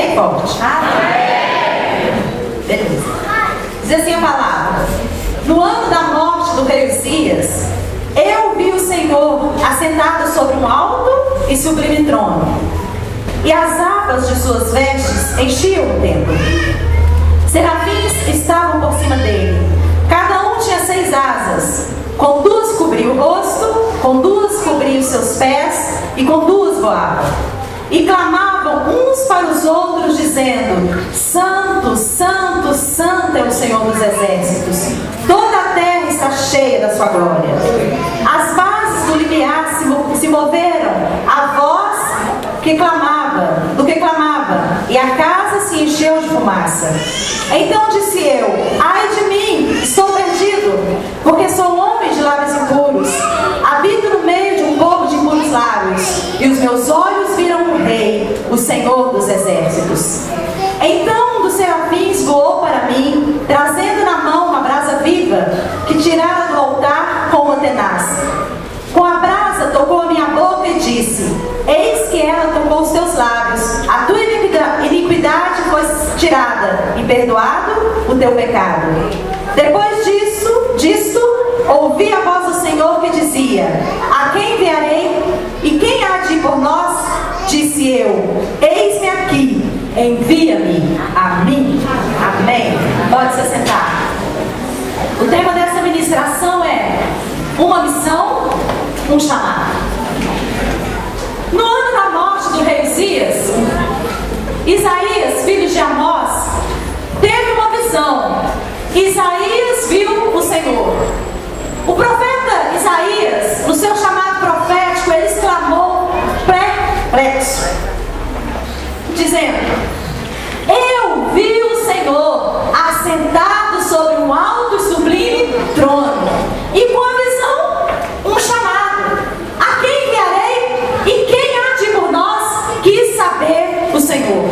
Bem forte. Beleza. Diz assim a palavra: no ano da morte do rei Uzias, eu vi o Senhor assentado sobre um alto e sublime trono, e as abas de suas vestes enchiam o templo. Serafins estavam por cima dele, cada um tinha 6 asas, com 2 cobria o rosto, com 2 cobria os seus pés, e com 2 voavam. E clamavam uns para os outros, dizendo: Santo, Santo, Santo é o Senhor dos exércitos, toda a terra está cheia da sua glória. As bases do limiar se moveram à voz do que clamava, e a casa se encheu de fumaça. Então disse eu: ai de mim, estou perdido, porque sou homem de lábios impuros, habito no meio de um povo de impuros lábios, e os meus olhos viram o Rei, o Senhor dos exércitos. Então um dos serafins voou para mim, trazendo na mão uma brasa viva, que tirara do altar com uma tenaz. Com a brasa tocou a minha boca e disse: eis que ela tocou os teus lábios, a tua iniquidade foi tirada, e perdoado o teu pecado. Depois disto, ouvi a voz do Senhor que dizia: a quem enviarei? E quem há de ir por nós? Disse eu: eis-me aqui, envia-me a mim. Amém. Pode se sentar. O tema dessa ministração é uma missão, um chamado. No ano da morte do rei Uzias, Isaías, filho de Amós, teve uma visão. Isaías viu o Senhor. O profeta Isaías, no seu chamado profético, ele exclamou perplexo, dizendo: eu vi o Senhor assentado sobre um alto e sublime trono, e com a visão um chamado: a quem enviarei? E quem há de ir por nós? Quis saber o Senhor.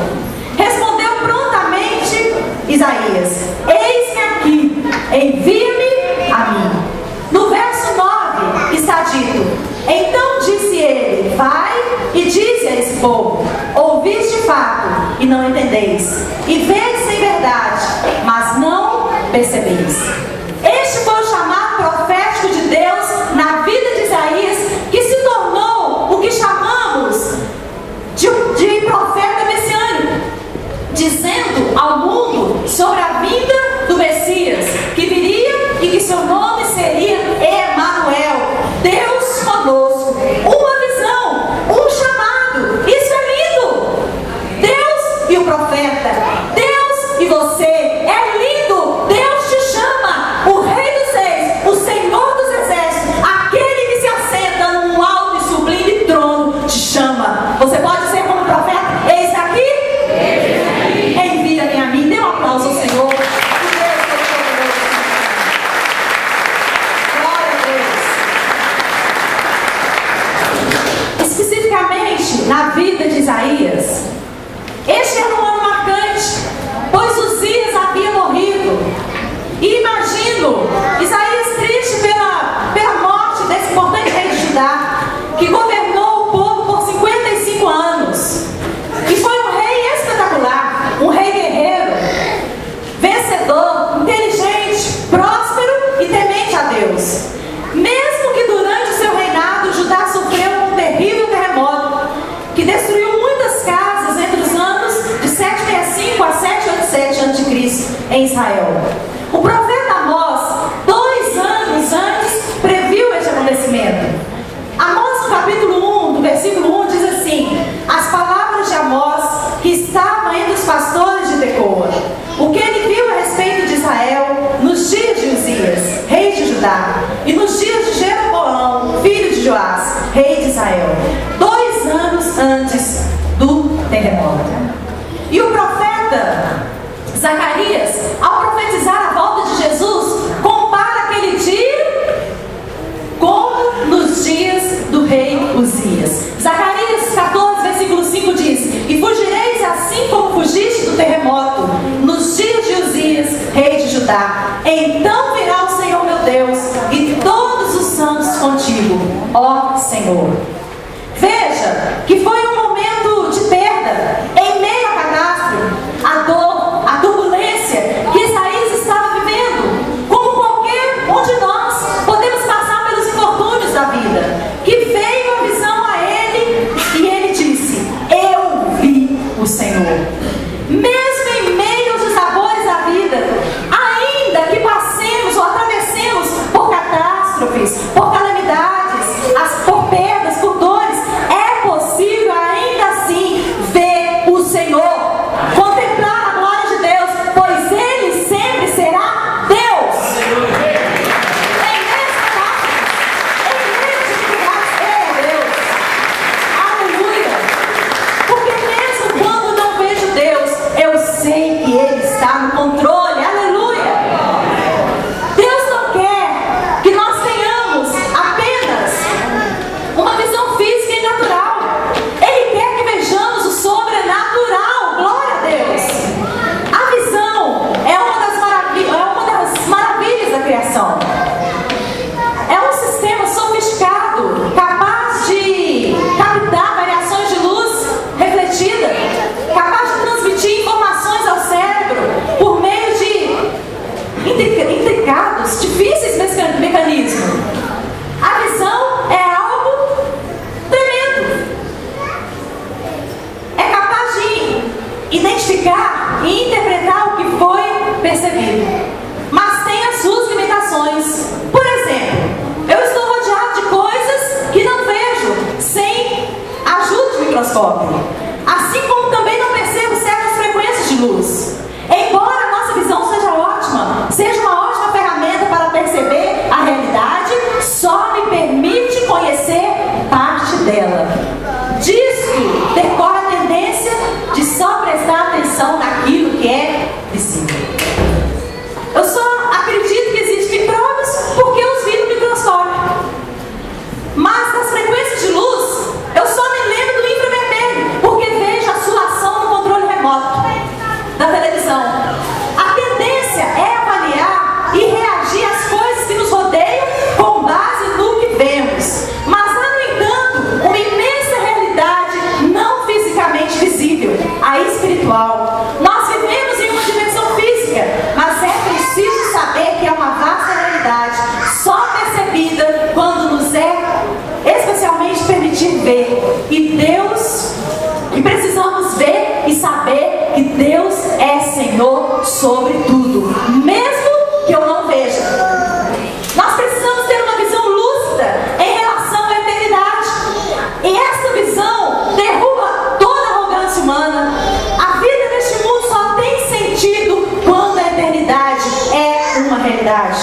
Respondeu prontamente Isaías: eis-me aqui, envia-me a mim. No verso 9 está dito: então disse ele: vai e dize a esse povo: ouvis de fato e não entendeis, e vedes em verdade, mas não percebeis. Este foi o chamado profético de Deus na vida de Isaías, que se tornou o que chamamos de profeta messiânico, dizendo ao mundo sobre a vinda do Messias, que viria e que seu nome seria Emanuel, Deus conosco. Uma visão, um chamado. Isso é lindo. Deus e o profeta, Deus e você, é lindo. Deus te chama, o Rei dos Reis, o Senhor dos exércitos, aquele que se assenta num alto e sublime trono, te chama. Você pode ser como profeta: eis aqui, envia-me a mim. Dê um aplauso ao Senhor. Na vida de Isaías, este era um ano marcante, pois Uzias havia morrido. E imagino Isaías triste pela morte desse importante rei de Judá, que governou o povo por 55 anos. E foi um rei espetacular, um rei guerreiro, vencedor, inteligente, próspero e temente a Deus. Mesmo que durante o seu reinado Judá sofreu um terrível terremoto, que destruiu muitas casas entre os anos de 765 a 787 a.C. em Israel. O profeta Amós, 2 anos antes, previu este acontecimento. Amós, no capítulo 1, do versículo 1, diz assim: as palavras de Amós, que estava entre os pastores de Tecoa, o que ele viu a respeito de Israel nos dias de Uzias, rei de Judá, e nos dias de Jeroboão, filho de Joás, rei de Israel, 2 anos antes do terremoto. E o profeta Zacarias, ao profetizar a volta de Jesus, compara aquele dia como nos dias do rei Uzias. Zacarias 14, versículo 5 diz: e fugireis assim como fugiste do terremoto nos dias de Uzias, rei de Judá. Então virá o Senhor meu Deus e todos os santos contigo, ó Senhor. Veja que foi um momento de perda, em meio à catástrofe. uma realidade.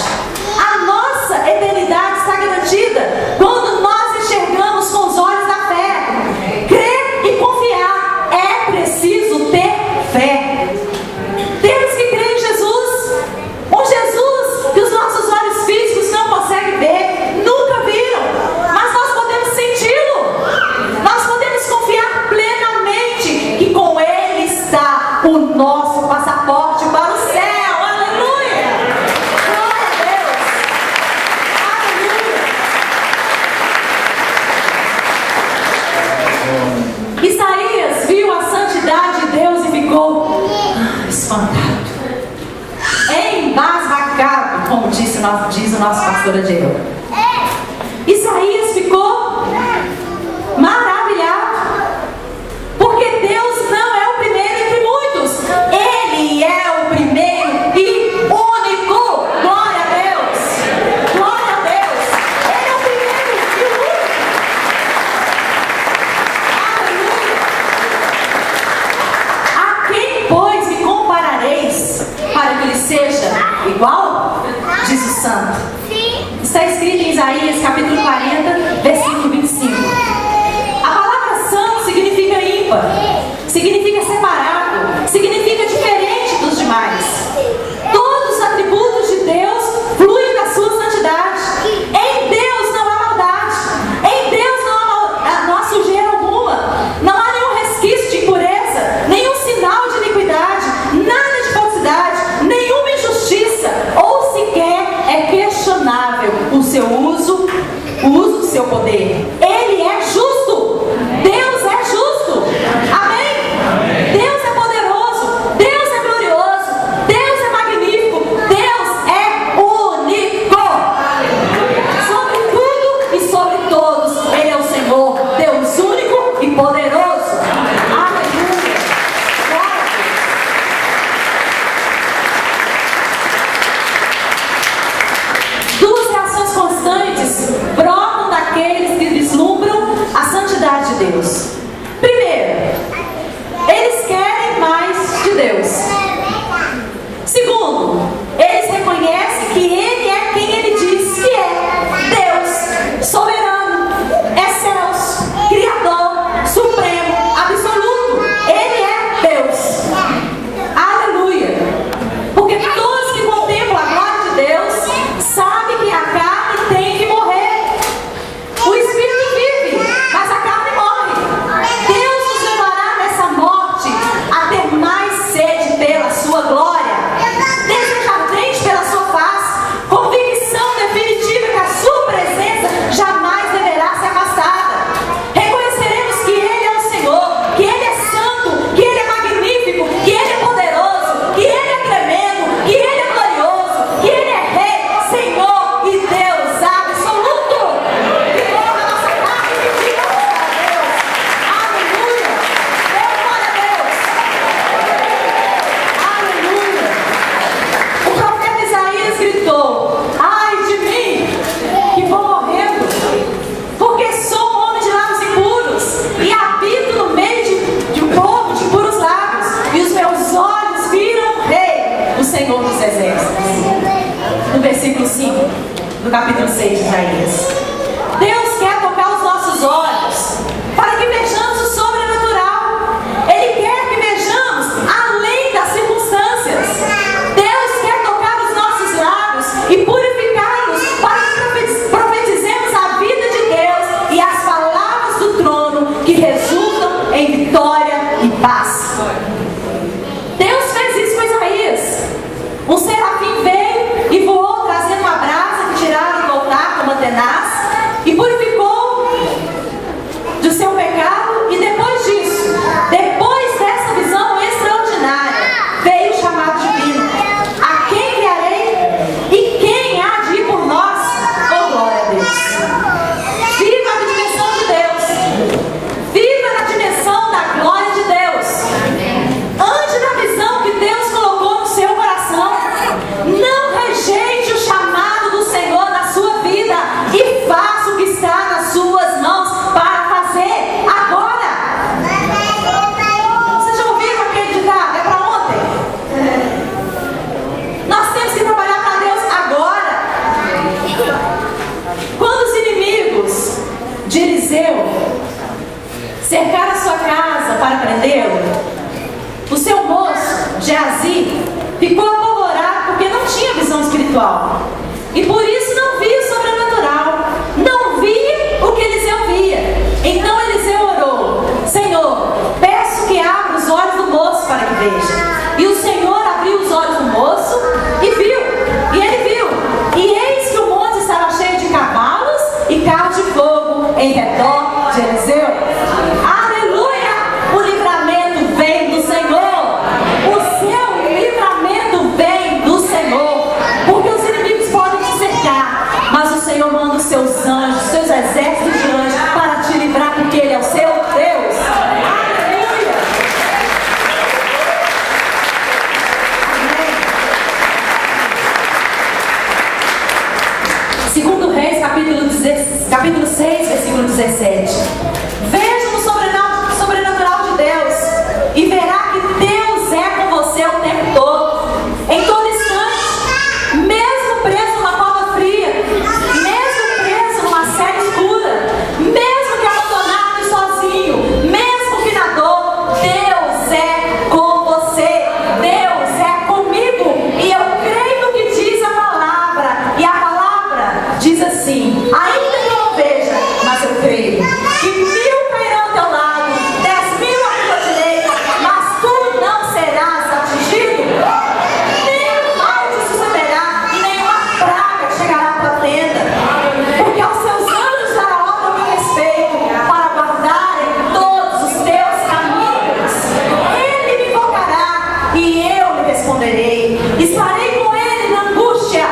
A nossa eternidade está garantida quando nós enxergamos com os olhos da fé. Crer e confiar. É preciso ter fé. Temos que crer em Jesus. Um Jesus que os nossos olhos físicos não conseguem ver, nunca viram, mas nós podemos senti-lo. Nós podemos confiar plenamente que com Ele está o nosso passaporte para o céu. Isaías viu a santidade de Deus e ficou espantado, embasbacado, como diz o nosso pastor Adiel. Isaías ficou maravilhado, porque Deus não é o primeiro entre muitos, Ele é o primeiro e único. Glória a Deus, glória a Deus. Ele é o primeiro e o único. A quem, pois, me comparareis para que ele seja igual? Diz o santo. Está escrito em Isaías capítulo 40, versículo 25. A palavra santo significa ímpar, significa separado, significa diferente dos demais. Todos os atributos de Deus fluem da sua santidade. Em Deus não há maldade, em Deus não há sujeira alguma, não há nenhum resquício de impureza, nenhum sinal de iniquidade, nada de falsidade, nenhuma injustiça, ou sequer é questionável o seu uso do seu poder. Ele é justo. Deus é justo. Amém? Deus é poderoso. Deus é glorioso. Deus é magnífico. Deus é único. Sobre tudo e sobre todos, Ele é o Senhor, Deus único e poderoso. Aleluia. Duas reações constantes brotam daqueles que vislumbram a santidade de Deus. Primeiro, eles querem mais de Deus. Segundo, eles reconhecem que Ele é quem Ele diz que é: Deus, soberano, excelso, criador, supremo, absoluto. Ele é Deus. Aleluia. Porque todos que contemplam a glória de Deus sabem que a carne tem que morrer. O Espírito vive, mas a carne morre. Deus nos levará nessa morte a ter mais sede pela sua glória, desejo ardente pela sua face, convicção definitiva que a sua presença jamais deverá ser afastada. Reconheceremos que Ele é o Senhor, que Ele é santo, que Ele é magnífico, que Ele é poderoso, que Ele é tremendo, que Ele é glorioso, que Ele é Rei, Senhor e Deus absoluto. Que honra a nossa carne e pedimos a Deus. Aleluia. Dê glória a Deus. Aleluia. O profeta Isaías gritou: ai de mim, que vou morrendo, porque sou um homem de lábios impuros e habito no meio de um povo de puros lábios, e os meus olhos viram o Rei, o Senhor dos Exércitos. No versículo 5 do capítulo 6 de Isaías, Deus quer tocar os nossos olhos para que vejamos o sobrenatural. Ele quer que vejamos além das circunstâncias. Deus quer tocar os nossos lábios e purificá-los para que profetizemos a vida de Deus e as palavras do trono que resultam em vitória e paz. Deus fez isso com Isaías. Um serafim veio e voou trazendo uma brasa que tiraram do altar como tenaz, prendê-lo? O seu moço, Geazi, ficou apavorado porque não tinha visão espiritual. E por isso não via o sobrenatural. Não via o que Eliseu via. Então Eliseu orou: Senhor, peço que abra os olhos do moço para que veja. E o Senhor abriu os olhos do moço e viu. E ele viu. E eis que o monte estava cheio de cavalos e carros de fogo em redor de Eliseu. Aleluia! O livramento vem do Senhor. O seu livramento vem do Senhor. Porque os inimigos podem te cercar, mas o Senhor manda os seus anjos, os seus exércitos de anjos para te livrar, porque Ele é o seu Deus. Aleluia! Segundo Reis, capítulo 6, versículo 17. Veja no sobrenatural de Deus e verá que Deus é com você o tempo todo, em todo instante, mesmo preso numa cova fria, mesmo preso numa cela escura, mesmo que abandonado e sozinho, mesmo que na dor, Deus é com você, Deus é comigo. E eu creio no que diz a palavra, e a palavra diz assim: ainda que eu não veja, mas eu creio que 1000 cairão ao teu lado, 10.000 à tua direita, mas tu não serás atingido. Nenhum mal te sucederá e nenhuma praga chegará à tua tenda, porque aos seus anjos dará ordem a meu respeito para guardarem todos os teus caminhos. Ele me invocará e eu lhe responderei. Estarei com ele na angústia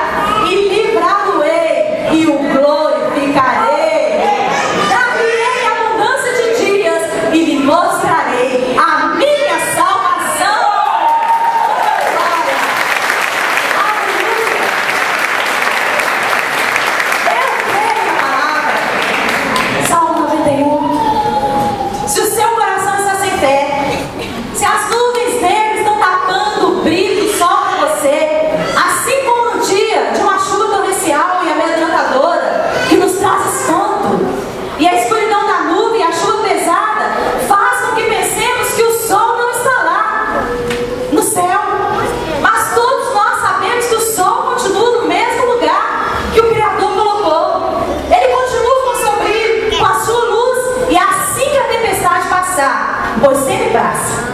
e livrá-lo-ei e o glorificarei. Dar-lhe-ei abundância de dias e lhe mostrarei a minha salvação. Aleluia! Eu creio na palavra. Salmo 91. Se o seu coração está sem fé, se as nuvens negras estão tapando o brilho do sol para você, assim como no dia de uma chuva torrencial e amedrontadora que nos traz espanto, e a escuridão da nuvem e a chuva pesada faz com que pensemos que o sol não está lá no céu, mas todos nós sabemos que o sol continua no mesmo lugar que o Criador colocou. Ele continua com o seu brilho, com a sua luz, e assim que a tempestade passar, pois sempre passa,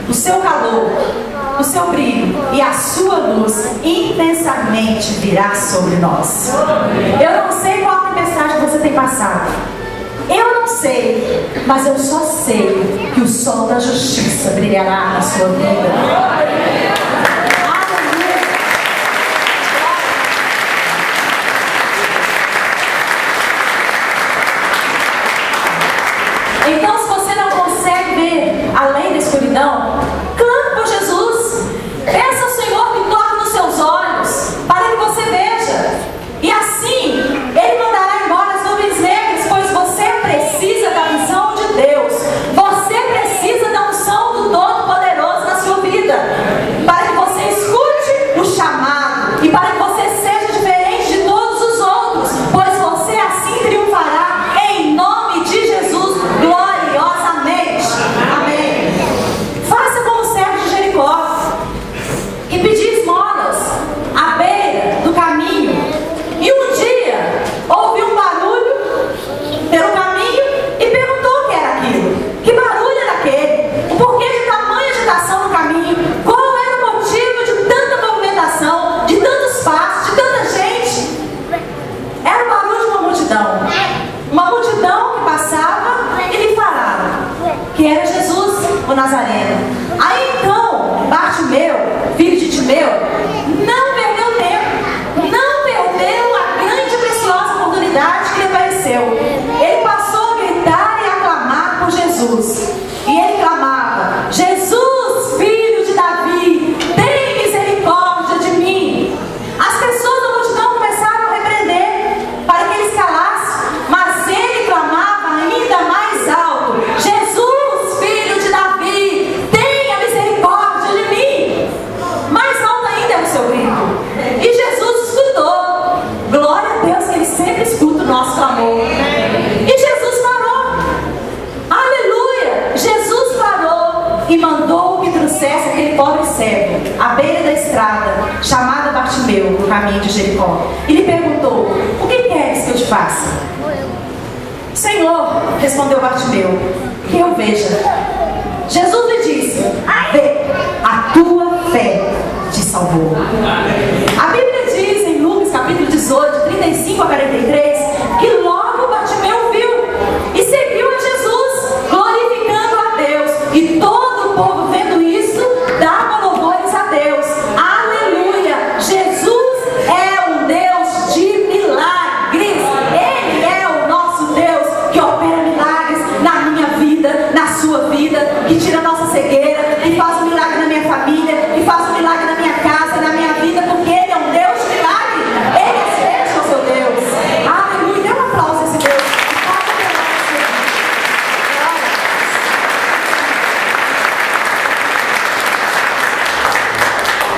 o seu calor, o seu brilho e a sua luz intensamente virá sobre nós. Eu não sei qual tempestade você tem passado, eu não sei, mas eu só sei que o sol da justiça brilhará na sua vida. Aleluia! Então, se você não consegue ver além da escuridão, clame por Jesus. Peça ao Senhor que toque nos seus olhos para que você veja. E assim, Ele mandará embora as nuvens negras, pois você precisa da visão de Deus. Você precisa da unção do Todo-Poderoso na sua vida. caminho de Jericó e lhe perguntou: o que queres que eu te faça? Senhor, respondeu Bartimeu, que eu veja. Jesus lhe disse: vê, a tua fé te salvou. A Bíblia diz em Lucas capítulo 18, 35 a 43, que logo Bartimeu viu e seguiu a Jesus, glorificando a Deus. E todo o povo vendo isso, dava louvores a Deus. Aleluia! Jesus é um Deus de milagres. Ele é o nosso Deus que opera milagres na minha vida, na sua vida, que tira a nossa cegueira, que faz um milagre na minha família, que faz um milagre na minha casa, na minha vida, porque Ele é um Deus de milagre. Ele é o seu Deus. Aleluia! Dê um aplauso a esse Deus.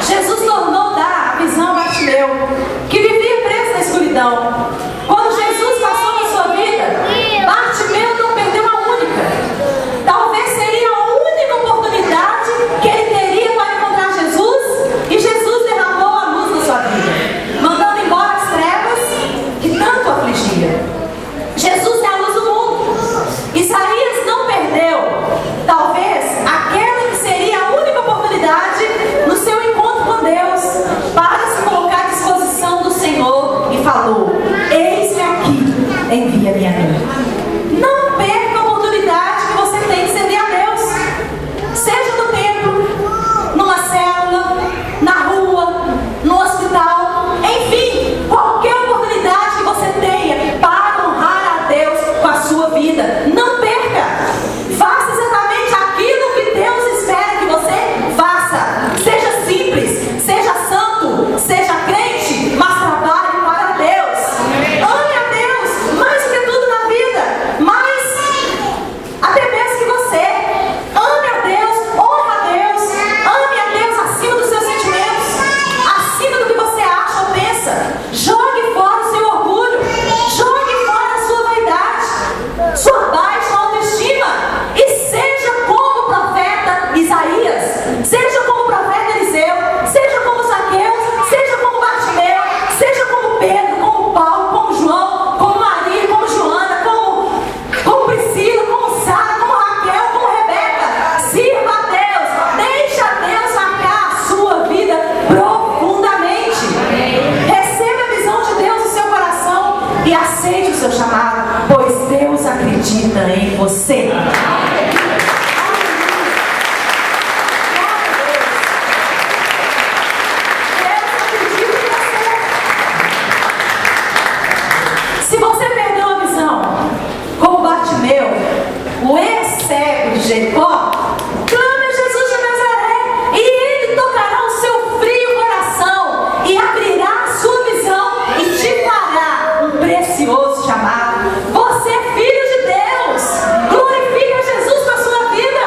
Jesus tornou dar a visão a Bartimeu, que vivia preso na escuridão. Quando Jesus passou na sua vida, Bartimeu não perdeu a única. Talvez seria a única oportunidade que ele teria para encontrar Jesus, e Jesus derramou a luz na sua vida, mandando embora as trevas que tanto afligia. Jesus é a luz do mundo. Isaías não perdeu, talvez, aquela que seria a única oportunidade no seu encontro com Deus, para se colocar à disposição do Senhor, e falou: eis-me aqui, envia-me a mim. Não perca a oportunidade que você tem de servir a Deus, seja no templo, numa célula, na rua, no hospital, enfim, qualquer oportunidade que você tenha para honrar a Deus com a sua vida. Não perca, faça exatamente aquilo que Deus espera que você faça. Seja simples, seja santo, seja crente, mas trabalhe para Deus. Ame a Deus mais do que tudo na vida, mais até mesmo que você. Ame a Deus, honra a Deus, ame a Deus acima dos seus sentimentos, acima do que você acha ou pensa. Jogue fora o seu orgulho, jogue fora a sua vaidade, sua baixa autoestima, e seja como o profeta Isaías, seja como o profeta Eliseu, seja como Zaqueu, seja como Bartimeu, seja como Pedro, como Paulo, como João, como Maria, como Joana, como Priscila, como Sara, como Raquel, como Rebeca. Sirva a Deus, deixa Deus marcar a sua vida profundamente. Receba a visão de Deus no seu coração e aceite o seu chamado, pois Deus acredita em você. Se você perdeu a visão, como Bartimeu, o ex-cego de Jericó, clame a Jesus de Nazaré, e Ele tocará o seu frio coração e abrirá a sua visão e te fará um precioso chamado. Você é filho de Deus. Glorifique a Jesus com a sua vida.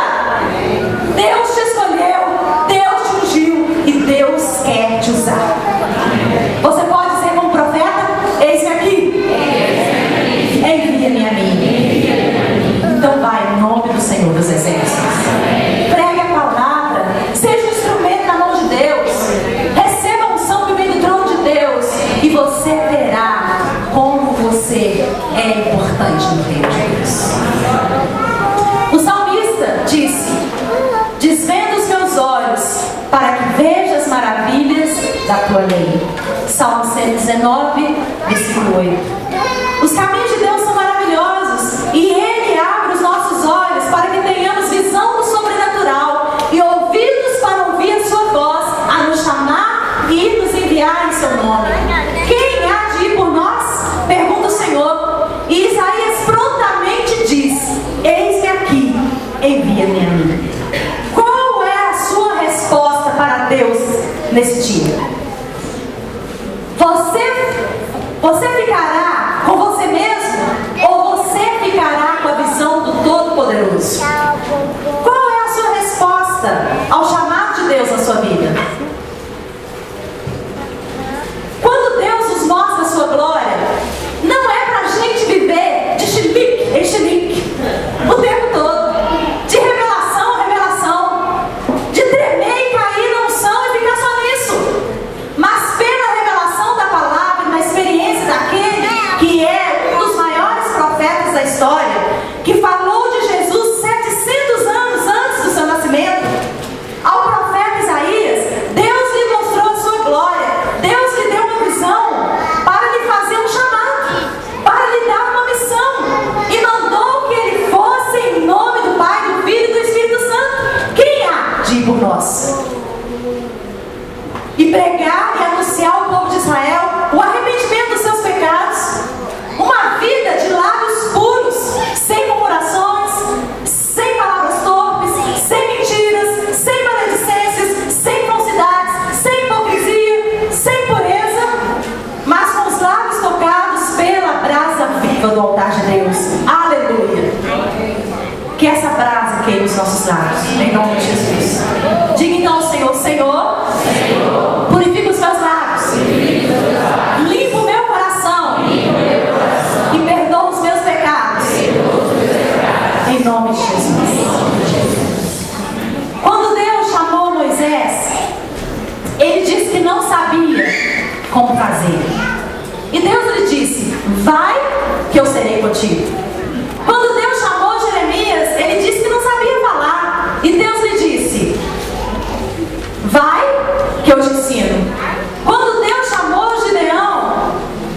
Deus te escolheu, Deus te ungiu e Deus quer te usar. Você pode dizer como profeta: eis-me aqui, envia-me a mim. Então vai, em nome do Senhor dos Exércitos. Pregue a palavra, seja um instrumento na mão de Deus, receba a unção que vem do trono de Deus, e você verá como você é importante no reino de Deus. O salmista disse: desvenda os meus olhos para que veja as maravilhas da tua lei. Salmo 119, versículo 8. Os caminhos de Deus são maravilhosos, e Ele abre os nossos olhos para que tenhamos visão do sobrenatural e ouvidos para ouvir a sua voz, a nos chamar e nos enviar em seu nome. Quem há de ir por nós? Pergunta o Senhor. E Isaías prontamente diz: eis-me aqui, envia-me a mim. Qual é a sua resposta para Deus nesse dia? Você ficará com você mesmo, ou você ficará com a visão do Todo-Poderoso? Qual é a sua resposta ao chamado de Deus na sua vida? Quando Deus nos mostra a sua glória, não é para a gente viver de chilique em chilique o tempo todo, de revelação a revelação, de tremer e cair na unção e ficar só nisso. Mas pela revelação nossos lábios, em nome de Jesus. Diga então ao Senhor: Senhor, purifica os meus lábios, limpa o meu coração e perdoa os meus pecados, em nome de Jesus. Quando Deus chamou Moisés, ele disse que não sabia como fazer, e Deus lhe disse: vai, que eu serei contigo. Quando Deus chamou Jeremias, ele disse que não sabia falar, e Deus lhe disse: vai, que eu te ensino. Quando Deus chamou Gideão,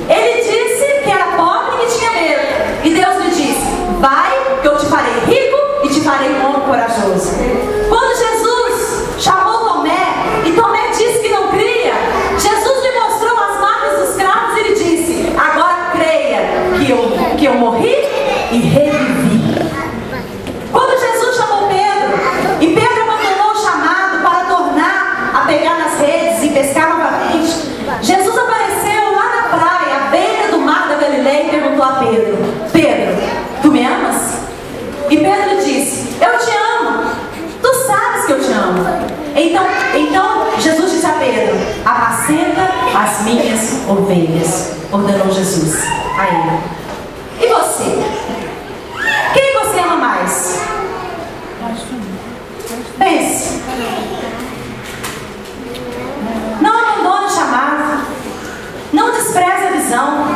ele disse que era pobre e que tinha medo, e Deus lhe disse: vai, que eu te farei rico e te farei um homem corajoso. Quando Jesus chamou Tomé, e Tomé disse que não cria, Jesus lhe mostrou as marcas dos cravos e lhe disse: agora creia que eu morri e revivi. Quando Jesus chamou Pedro, e Pedro abandonou o chamado para tornar a pegar nas redes e pescar novamente, Jesus apareceu lá na praia, à beira do mar da Galileia, e perguntou a Pedro: Pedro, tu me amas? E Pedro lhe disse: eu te amo, tu sabes que eu te amo. Então Jesus disse a Pedro: apacenta as minhas ovelhas, ordenou Jesus a ele. E você? Quem você ama mais? Pense. Não abandone o chamado. Não despreze a visão.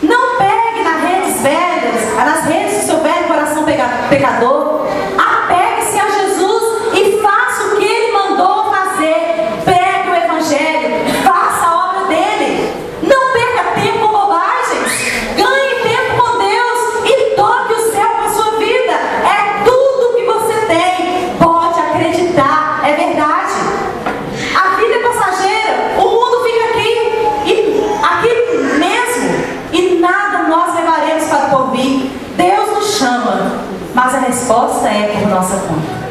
Não pegue nas redes do seu velho coração pecador. Apegue-se a Jesus e faça o que Ele mandou fazer. Pregue o Evangelho. Faça a obra dele. Não perca tempo com bobagens. Ganhe tempo com Deus e toque o céu com a sua vida. É tudo que você tem. Pode acreditar. É verdade. A vida é passageira. O mundo fica aqui mesmo. E nada nós levaremos para o porvir. Deus nos chama, mas a resposta é por nossa conta.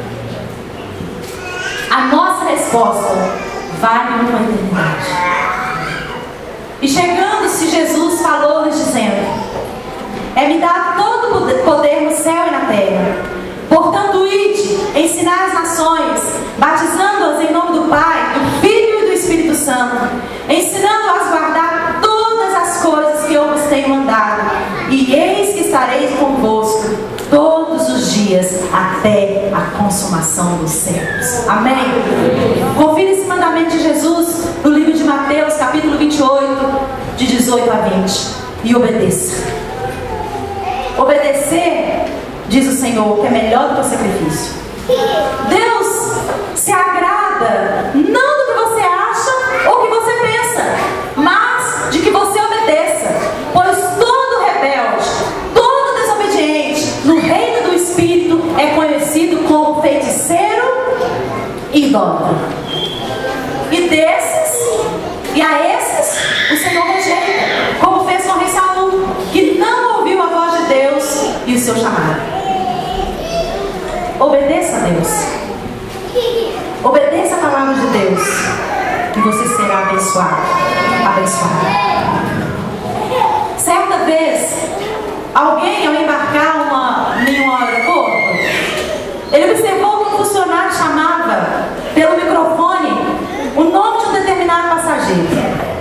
A nossa resposta vale uma eternidade. E chegando-se, Jesus falou-lhes dizendo: é-me dado todo o poder no céu e na terra. Portanto, ide, ensinai as nações, batizando-as em nome do Pai, do Filho e do Espírito Santo, ensinando-as a guardar todas as coisas que eu vos tenho mandado. E eis que estarei convosco todos os dias até a consumação dos séculos. Amém? Confira esse mandamento de Jesus no livro de Mateus, capítulo 28, de 18 a 20. E obedeça. Obedecer, diz o Senhor, que é melhor do que o sacrifício. Deus se agrada não do que você acha ou que você pensa, mas de que você obedeça. Pois todo rebelde, todo desobediente no reino do Espírito é conhecido como feiticeiro e idólatra. E a esses o Senhor rejeita, como fez com o rei Saul, que não ouviu a voz de Deus e o seu chamado. Obedeça a Deus. Obedeça a palavra de Deus e você será abençoado. Certa vez, alguém, ao embarcar em um aeroporto, ele observou que um funcionário chamava pelo microfone o nome de um determinado passageiro.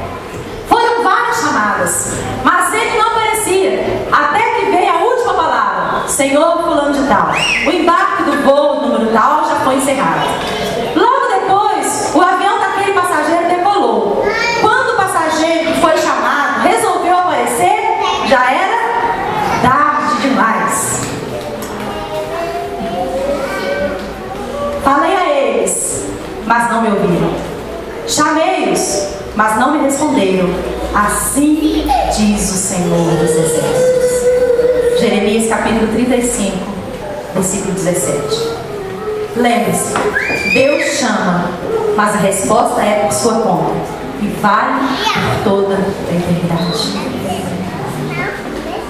Foram várias chamadas, mas ele não aparecia, até que veio a última palavra: Senhor fulano de tal, o embarque do voo número tal já foi encerrado. Logo depois, o avião daquele passageiro decolou. Quando o passageiro que foi chamado resolveu aparecer, já era tarde demais. Falei a eles, mas não me ouviram. Chamei-os, mas não me responderam. Assim diz o Senhor dos Exércitos. Jeremias capítulo 35, versículo 17. Lembre-se, Deus chama, mas a resposta é por sua conta e vale por toda a eternidade.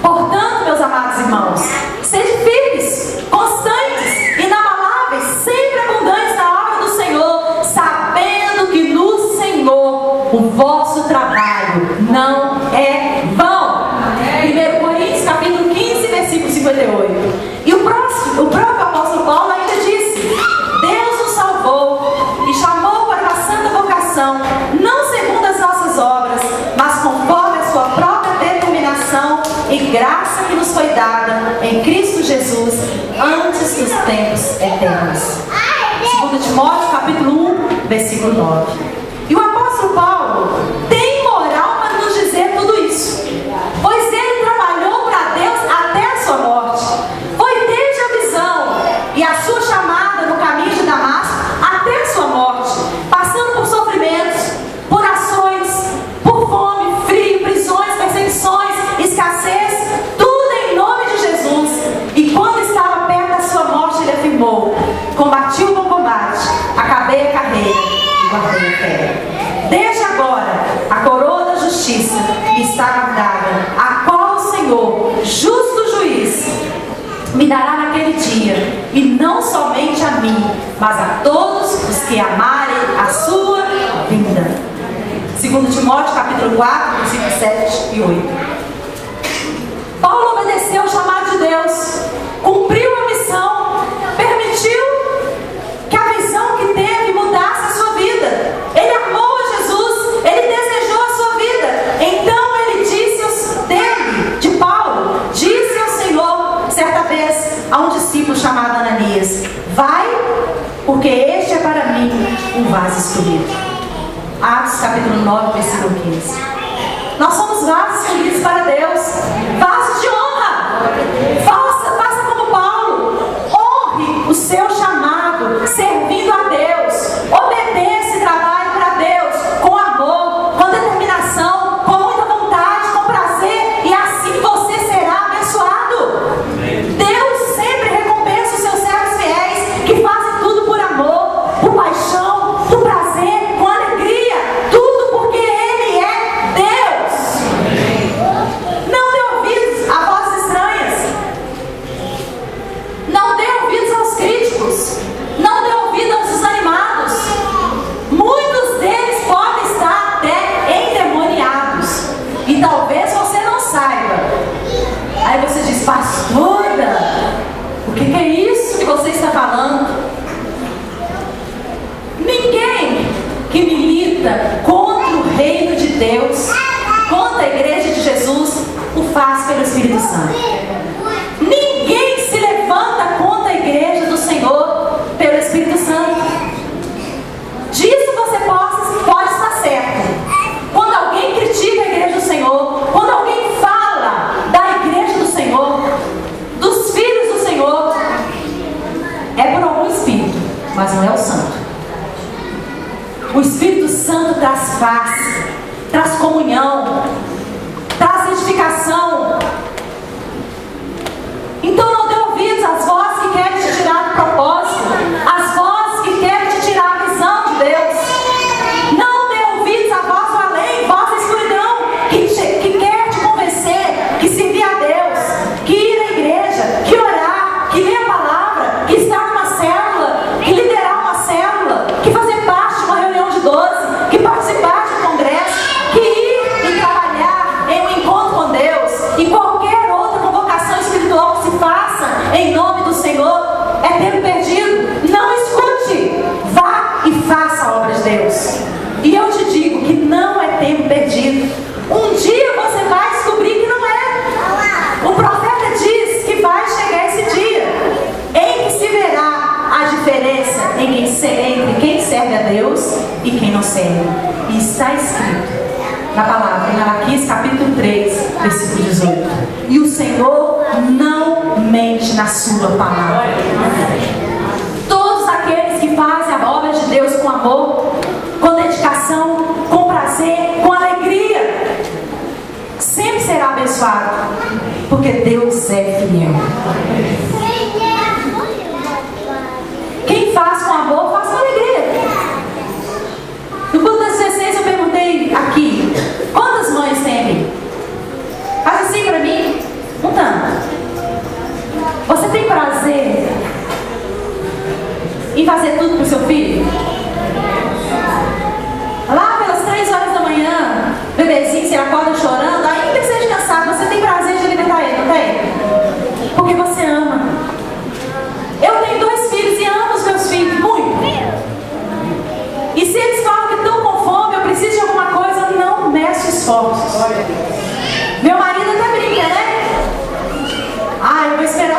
Portanto, meus amados irmãos, sede firmes, constantes, inabaláveis, sempre abundantes na obra do Senhor, sabendo que no Senhor o vosso trabalho não é vão. 1 Coríntios capítulo 15, versículo 58. E o próprio apóstolo Paulo ainda diz: em Cristo Jesus antes dos tempos eternos. 2 Timóteo capítulo 1, versículo 9. E o apóstolo Paulo tem moral para nos dizer tudo isso, pois ele trabalhou para Deus até a sua morte. Foi desde a visão e a sua chamada no caminho de Damasco até a sua morte, passando por sofrimentos, por ações, por fome, frio, prisões, perseguições, escassez, tudo em nome de Jesus. E quando estava perto da sua morte, ele afirmou: combati o bom combate, acabei a carreira e guardei a fé. Desde agora, a coroa da justiça está guardada, a qual o Senhor, justo juiz, me dará naquele dia, e não somente a mim, mas a todos os que amarem a sua vinda. 2 Timóteo capítulo 4, versículos 7 e 8. Paulo obedeceu o chamado de Deus, cumpriu a missão, permitiu que a visão que teve mudasse a sua vida. Ele amou a Jesus, ele desejou a sua vida. Então ele disse de Paulo, disse ao Senhor certa vez a um discípulo chamado Ananias: vai, porque este é para mim um vaso escolhido. Atos capítulo 9, versículo 15. Nós somos vasos escolhidos para Deus, vasos de honra. Faça como Paulo, honre o seu chamado, servindo a Deus. Obedeça e trabalhe para Deus, com amor, com determinação, com muita vontade, com prazer, e assim você será abençoado. Deus sempre recompensa os seus servos fiéis, que fazem tudo por amor, por paixão, por prazer, com alegria, tudo porque Ele é Deus. Não dê ouvidos a vozes estranhas, não dê ouvidos aos críticos, não dê ouvidos aos desanimados. Muitos deles podem estar até endemoniados, e talvez você não saiba. Aí você diz: pastora, o que é isso que você está falando? Ninguém que milita contra o reino de Deus, contra a igreja de Jesus, o faz pelo Espírito Santo. Ninguém se levanta contra a igreja do Senhor pelo Espírito Santo. Disso você pode estar certo. Quando alguém critica a igreja do Senhor, quando alguém fala da igreja do Senhor, dos filhos do Senhor, é por algum espírito, mas não é o santo. O Espírito Santo traz paz, traz comunhão, traz edificação. Então não dê ouvidos às vozes que querem te tirar do propósito, às vozes que querem te tirar a visão de Deus. Não dê ouvidos à voz do além, voz da escuridão, que quer te convencer que servir a Deus, que ir à igreja, que orar, que ler a palavra, que estar numa célula, que liderar uma célula, que fazer parte de uma reunião de 12, que participar de um congresso, que ir e trabalhar em um encontro com Deus, e qualquer outra convocação espiritual que se faça em nome do Senhor, é tempo perdido. Não escute, vá e faça a obra de Deus. E eu te digo que não é tempo perdido. Um dia você vai descobrir que não é. O profeta diz que vai chegar esse dia em que se verá a diferença entre quem serve a Deus e quem não serve. E está escrito na palavra, em Malaquias capítulo 3, versículo 18. E o Senhor não mente na sua palavra. Todos aqueles que fazem a obra de Deus com amor, com dedicação, com prazer, com alegria, sempre será abençoado, porque Deus é fiel. Quem faz com amor, faz com alegria. No culto das 16 eu perguntei aqui: quantas mães tem aqui? Faz assim pra mim, um tanto. Você tem prazer em fazer tudo pro seu filho? Lá pelas 3 horas da manhã, bebezinho, você acorda chorando, ainda que seja cansado, você tem prazer de alimentar ele, não tem? Porque você ama. Eu tenho 2 filhos e amo os meus filhos muito. E se eles falam que estão com fome, eu preciso de alguma coisa, não meço esforços. Meu marido até brinca, né? Eu vou esperar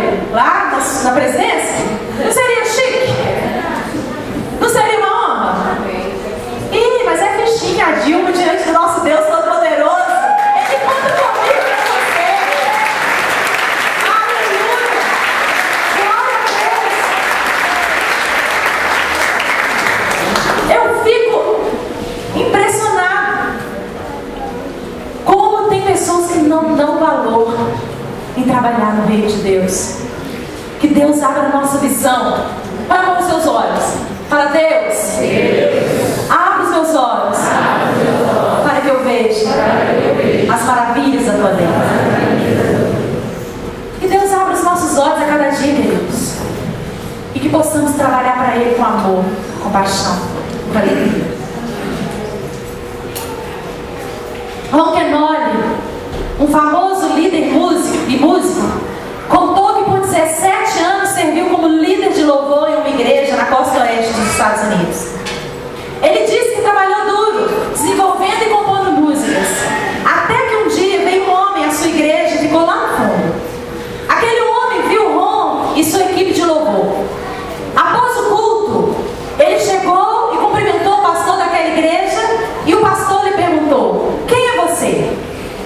ele lá na presidência? Não seria chique? Não seria uma honra? Ih, mas é fichinha a Dilma diante do nosso Deus Todo-Poderoso. Ele conta comigo e com você. Aleluia! Glória a Deus! Eu fico impressionado como tem pessoas que não dão valor em trabalhar no reino de Deus. Que Deus abra a nossa visão. Abra os seus olhos. Fala, Deus, abre os meus olhos para que eu veja as maravilhas da tua lei. Que Deus abra os nossos olhos a cada dia, queridos. E que possamos trabalhar para Ele com amor, com paixão, com alegria. Ron Kenoly, um famoso líder músico, contou que por 17 anos serviu como líder de louvor em uma igreja na costa oeste dos Estados Unidos. Ele disse que trabalhou duro, desenvolvendo e compondo músicas, até que um dia veio um homem à sua igreja e ficou lá no fundo. Aquele homem viu Ron e sua equipe de louvor. Após o culto, ele chegou e cumprimentou o pastor daquela igreja e o pastor lhe perguntou: quem é você?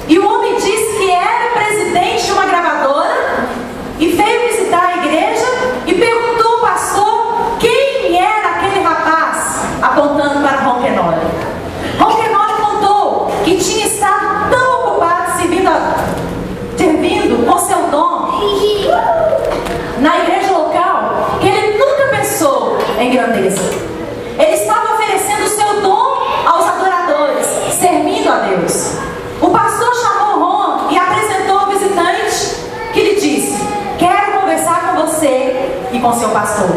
E o homem disse que era presidente de uma gravadora e veio visitar a igreja e perguntou ao pastor quem era aquele rapaz, apontando para Ron Kenoly. Ron Kenoly contou que tinha estado tão ocupado servindo com seu dom na igreja local que ele nunca pensou em grandeza. Ele estava oferecendo o seu dom aos adoradores, servindo a Deus. O pastor chamou Ron e apresentou ao visitante, que lhe disse: quero conversar com você e com seu pastor.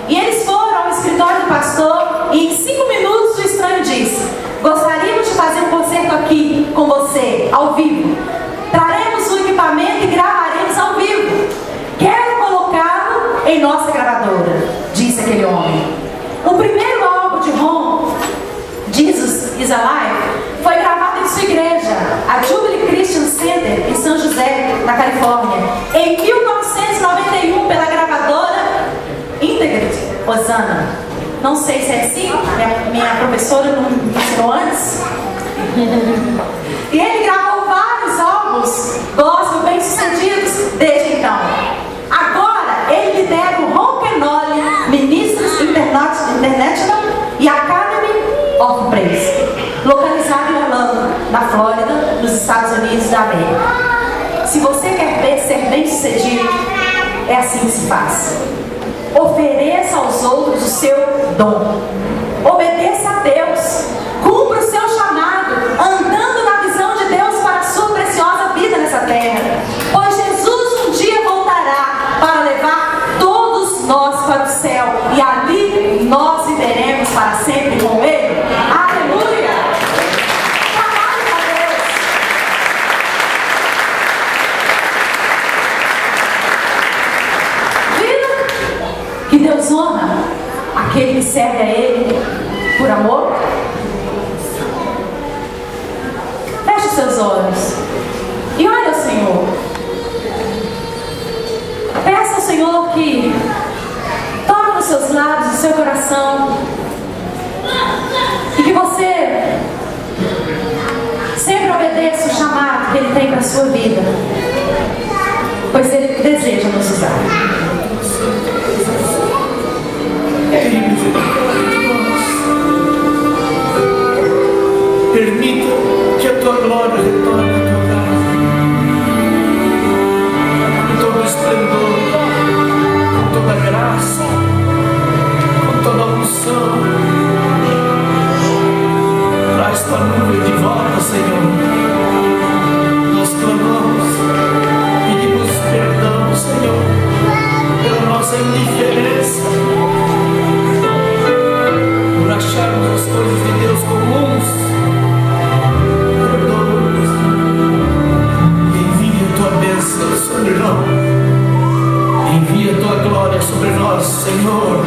E eles foram ao escritório do pastor e em 5 minutos o estranho disse: gostaríamos de fazer um concerto aqui com você, ao vivo. Traremos o equipamento e gravaremos ao vivo. Quero colocá-lo em nossa gravadora, disse aquele homem. O primeiro álbum de Ron, Jesus is Alive, foi gravado em sua igreja, a Jubilee Christian Center, em São José, na Califórnia, em 1991, pela gravadora Integrity Hosanna. Não sei se é assim, minha professora não me ensinou antes. E ele gravou vários álbuns gospel bem-sucedidos desde então. Agora, ele lidera o Ron Kenoly Ministries International e Academy of Praise, localizado em Orlando, na Flórida, nos Estados Unidos da América. Se você quer ser bem-sucedido, é assim que se faz. Ofereça aos outros o seu dom. Obedeça a Deus. Cumpra o seu chamado, andando na visão de Deus para a sua preciosa vida nessa terra. Pois Jesus um dia voltará para levar todos nós para o céu. E ali nós viveremos para sempre com Ele. Aleluia! Trabalhe para Deus. Viu que Deus honra aquele que serve a Ele por amor? Feche os seus olhos e olhe ao Senhor. Peça ao Senhor que toque os seus lábios, o seu coração, e que você sempre obedeça o chamado que Ele tem para a sua vida, pois Ele deseja nos usar. Permita que a tua glória retorne à tua casa, com todo o esplendor, com toda a graça, com toda a unção. Traz tua nuvem de volta, Senhor. Nós clamamos, pedimos perdão, Senhor, pela nossa indiferença, por acharmos as coisas de Deus comuns. Sobre nós, envia a tua glória sobre nós, Senhor.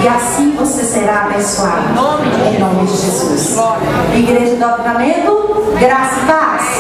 E assim você será abençoado. Em nome de Jesus. Igreja do Avivamento, graça e paz.